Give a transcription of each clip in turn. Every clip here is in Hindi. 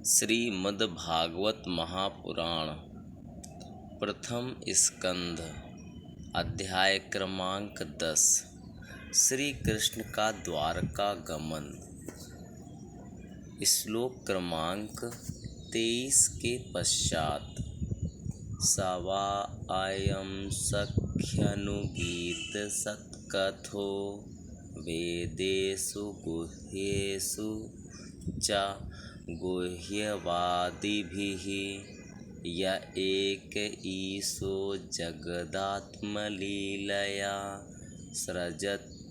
श्रीमद्भागवत महापुराण प्रथम स्कंध अध्याय क्रमांक 10 श्री कृष्ण का द्वारका गमन। श्लोक क्रमांक 23 के पश्चात सवा अयं सख्यनुगीत सत्कथो वेदेषु गुह्येषु च गुह्यवादिभिः य एक ईशो जगदात्मलीलया सृजत्यवत्यति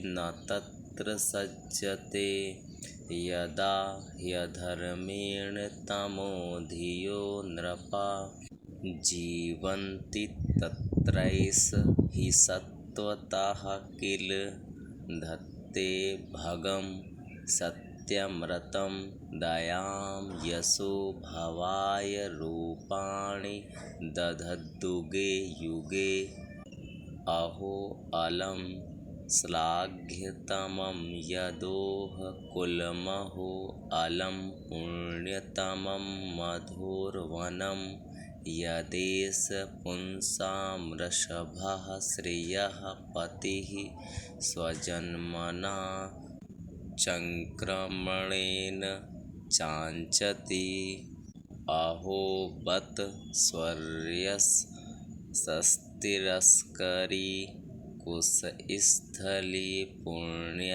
न तत्र सज्जते यदा ह्यधर्मेण तमो धियो नृपा जीवन्ति तत्रैष हि सत्त्वतः किल धत्ते भगं सत्यमृतं दयां यशो भवाय रूपाणि दधद्युगे युगे अहो अलं श्लाघ्यतमं यदोह कुलमहो अलं पुण्यतमं मधुरवनं यदेष पुंसां वृषभः श्रियः पतिः स्वजन्मना चङ्क्रमणेन चाञ्चति अहो बत स्वर्यसस्तिरस्करी कुशस्थली पुण्ययशस्करी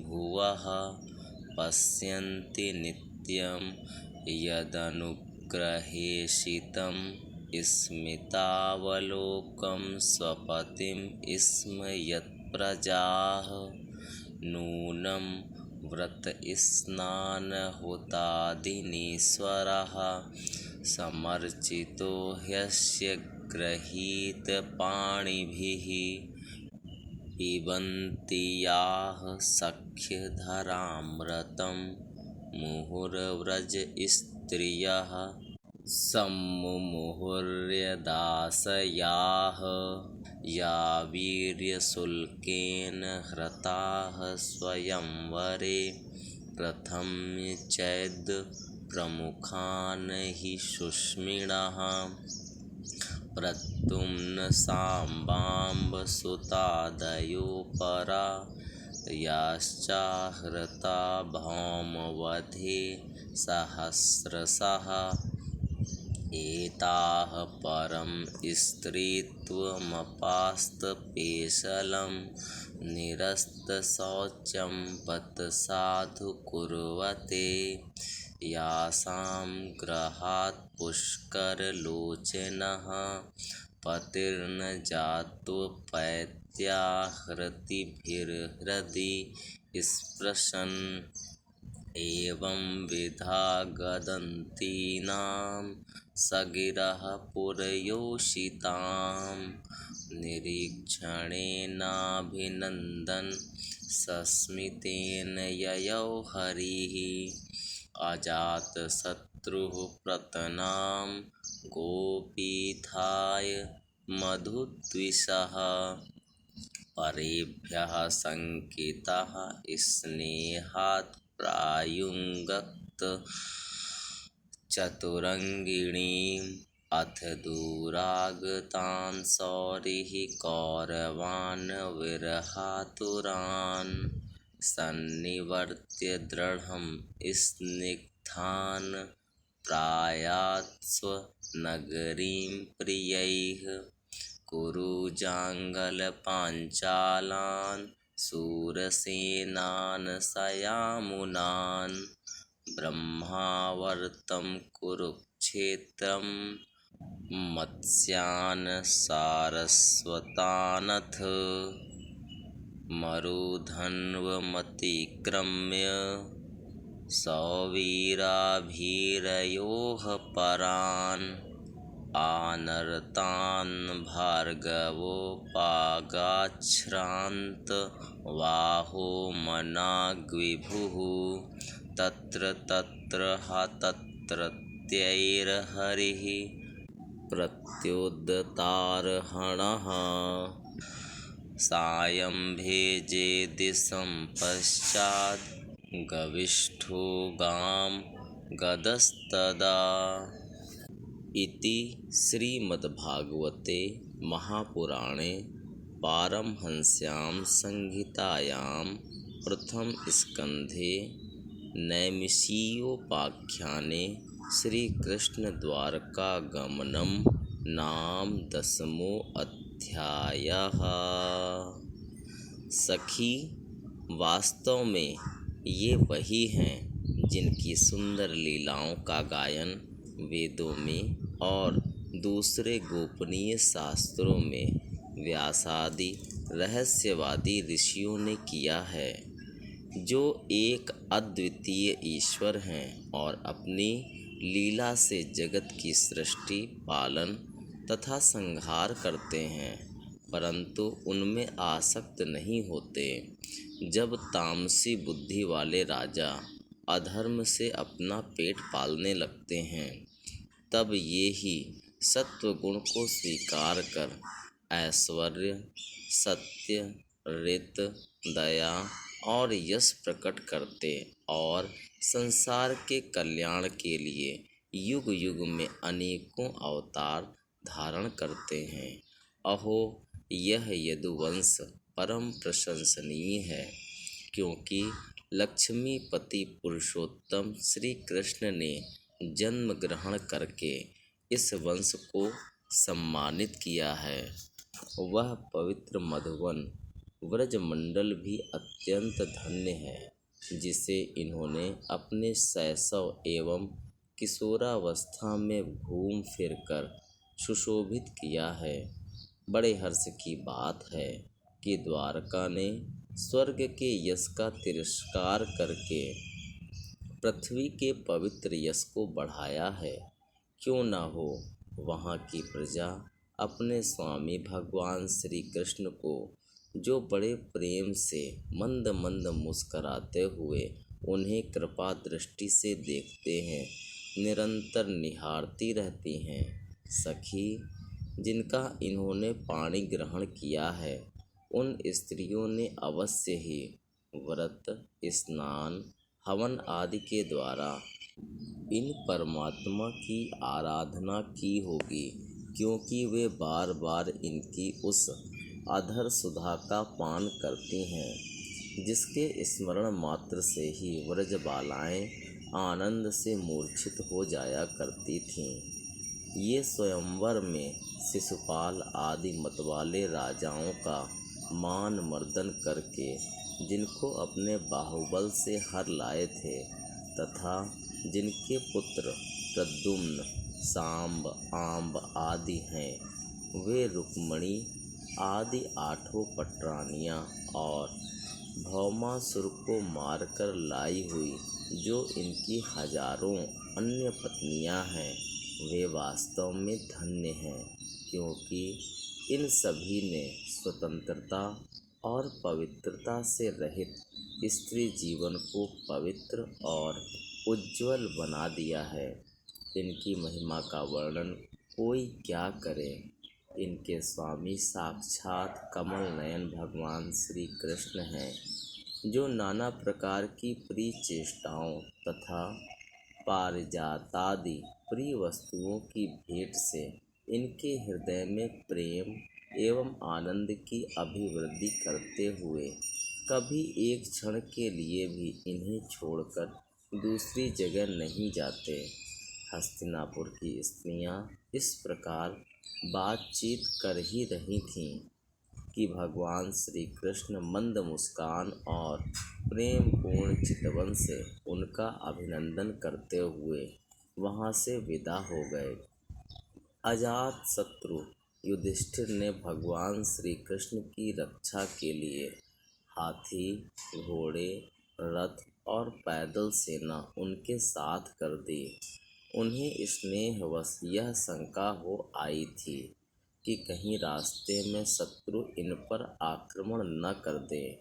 भुवः पश्यन्ति नित्यं यदनुग्रहेषितं स्मितावलोकं स्वपतिं स्म यत्प्रजाः नूनं व्रतस्नानहुतादिनीश्वरः समर्चितो ह्यस्य गृहीतपाणिभिः पिबन्ति याः सख्यधरामृतं मुहुर्व्रजस्त्रियः सम्मुहुर्यदासयाः या वीर्यशुल्केन हृताः स्वयंवरे प्रथम्य चैद् प्रमुखान् हि शुष्मिणः प्रद्युम्नसाम्बाम्बसुतादयो परा याश्चाहृता भौमवधे सहस्रशः एताः परं स्त्रीत्वमपास्तपेशलं निरस्तशौचं बत साधु कुर्वते यासां गृहात् पुष्करलोचनः पतिर्न जातोपैत्याहृतिभिर्हृदि स्पृशन् एवं विधा गदन्तीनां सगिरः पुरयोषितां निरीक्षणेनाभिनन्दन् सस्मितेन ययौ हरिः अजातशत्रुः प्रतनां गोपीथाय मधुद्विषः परेभ्यः शङ्कितः स्नेहात् प्रायुङ्क्त चतुरङ्गिणीम् अथ दूरागतान् सौरिः कौरवान् विरहातुरान् सन्निवर्त्य दृढं स्निग्धान् प्रायात्स्वनगरीं प्रियैः कुरुजाङ्गलपाञ्चालान् शूरसेनान् सयामुनान् ब्रह्मावर्तं कुरुक्षेत्रं मत्स्यान् सारस्वतानथ मरुधन्वमतिक्रम्य सौवीराभिरयोः परान् आनर्तान् भार्गवोपागाच्छ्रान्त वाहो मनाग्विभुः तत्र तत्र तत्रत्यैर्हरिः प्रत्युद्धातार्हणः सायं भेजे दिशं पश्चात् गविष्ठो गां गदस्तदा। इति श्रीमद्भागवते महापुराणे पारमहंस्यां संहितायां प्रथमस्कन्धे नैमिषीयोपाख्याने श्रीकृष्णद्वारकागमनं नाम 10वां अध्यायः। सखी, वास्तव में ये वही हैं जिनकी सुंदर लीलाओं का गायन वेदों में और दूसरे गोपनीय शास्त्रों में व्यासादि रहस्यवादी ऋषियों ने किया है, जो एक अद्वितीय ईश्वर हैं और अपनी लीला से जगत की सृष्टि, पालन तथा संहार करते हैं, परंतु उनमें आसक्त नहीं होते। जब तामसी बुद्धि वाले राजा अधर्म से अपना पेट पालने लगते हैं, तब ये ही सत्व गुण को स्वीकार कर ऐश्वर्य, सत्य, ऋत, दया और यश प्रकट करते और संसार के कल्याण के लिए युग युग में अनेकों अवतार धारण करते हैं। अहो, यह यदुवंश परम प्रशंसनीय है, क्योंकि लक्ष्मीपति पुरुषोत्तम श्री कृष्ण ने जन्म ग्रहण करके इस वंश को सम्मानित किया है। वह पवित्र मधुवन व्रजमंडल भी अत्यंत धन्य है, जिसे इन्होंने अपने शैशव एवं किशोरावस्था में घूम फिर कर सुशोभित किया है। बड़े हर्ष की बात है कि द्वारका ने स्वर्ग के यश का तिरस्कार करके पृथ्वी के पवित्र यश को बढ़ाया है। क्यों न हो, वहाँ की प्रजा अपने स्वामी भगवान श्री कृष्ण को, जो बड़े प्रेम से मंद मंद मुस्कराते हुए उन्हें कृपा दृष्टि से देखते हैं, निरंतर निहारती रहती हैं। सखी, जिनका इन्होंने पाणी ग्रहण किया है, उन स्त्रियों ने अवश्य ही व्रत, स्नान, हवन आदि के द्वारा इन परमात्मा की आराधना की होगी, क्योंकि वे बार बार इनकी उस अधर सुधा का पान करती हैं, जिसके स्मरण मात्र से ही व्रजबालाएं आनंद से मूर्छित हो जाया करती थीं। ये स्वयंवर में शिशुपाल आदि मतवाले राजाओं का मान मर्दन करके जिनको अपने बाहुबल से हर लाए थे, तथा जिनके पुत्र प्रद्युम्न, सांब, आम्ब आदि हैं, वे रुक्मणी आदि 8 पटरानियाँ और भौमासुर को मारकर लाई हुई जो इनकी हजारों अन्य पत्नियाँ हैं, वे वास्तव में धन्य हैं, क्योंकि इन सभी ने स्वतंत्रता और पवित्रता से रहित स्त्री जीवन को पवित्र और उज्ज्वल बना दिया है। इनकी महिमा का वर्णन कोई क्या करे। इनके स्वामी साक्षात कमल नयन भगवान श्री कृष्ण हैं, जो नाना प्रकार की प्रिय चेष्टाओं तथा पारिजातादि प्रिय वस्तुओं की भेंट से इनके हृदय में प्रेम एवं आनंद की अभिवृद्धि करते हुए कभी एक क्षण के लिए भी इन्हें छोड़कर दूसरी जगह नहीं जाते। हस्तिनापुर की स्त्रियां इस प्रकार बातचीत कर ही रही थीं कि भगवान श्री कृष्ण मंद मुस्कान और प्रेम पूर्ण चितवन से उनका अभिनंदन करते हुए वहां से विदा हो गए। अजात शत्रु युधिष्ठिर ने भगवान श्री कृष्ण की रक्षा के लिए हाथी, घोड़े, रथ और पैदल सेना उनके साथ कर दी। उन्हें स्नेहवश यह शंका हो आई थी कि कहीं रास्ते में शत्रु इन पर आक्रमण न कर दे।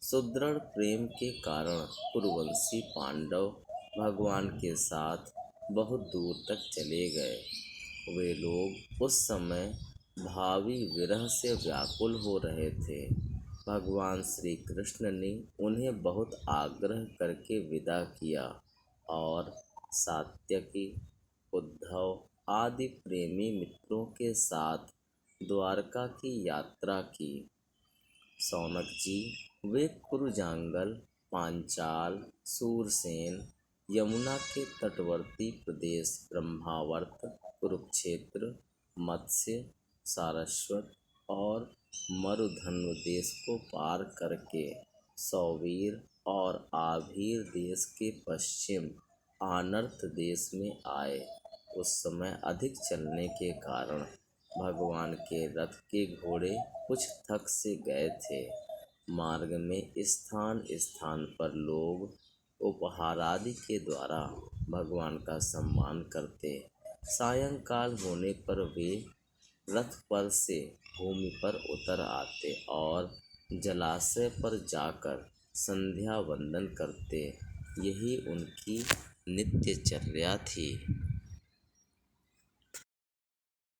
सुदृढ़ प्रेम के कारण कुरुवंशी पांडव भगवान के साथ बहुत दूर तक चले गए। वे लोग उस समय भावी विरह से व्याकुल हो रहे थे। भगवान श्री कृष्ण ने उन्हें बहुत आग्रह करके विदा किया और सात्यकी, उद्धव आदि प्रेमी मित्रों के साथ द्वारका की यात्रा की। शौनक जी वे कुरुजांगल, पांचाल, सूरसेन, यमुना के तटवर्ती प्रदेश ब्रह्मावर्त, कुरुक्षेत्र, मत्स्य, सारस्वत और मरुधन्व देश को पार करके सौवीर और आभीर देश के पश्चिम आनर्त देश में आए। उस समय अधिक चलने के कारण भगवान के रथ के घोड़े कुछ थक से गए थे। मार्ग में स्थान स्थान पर लोग उपहारादि के द्वारा भगवान का सम्मान करते। सायंकाल होने पर वे रथ पर से भूमि पर उतर आते और जलाशय पर जाकर संध्या वंदन करते। यही उनकी नित्यचर्या थी।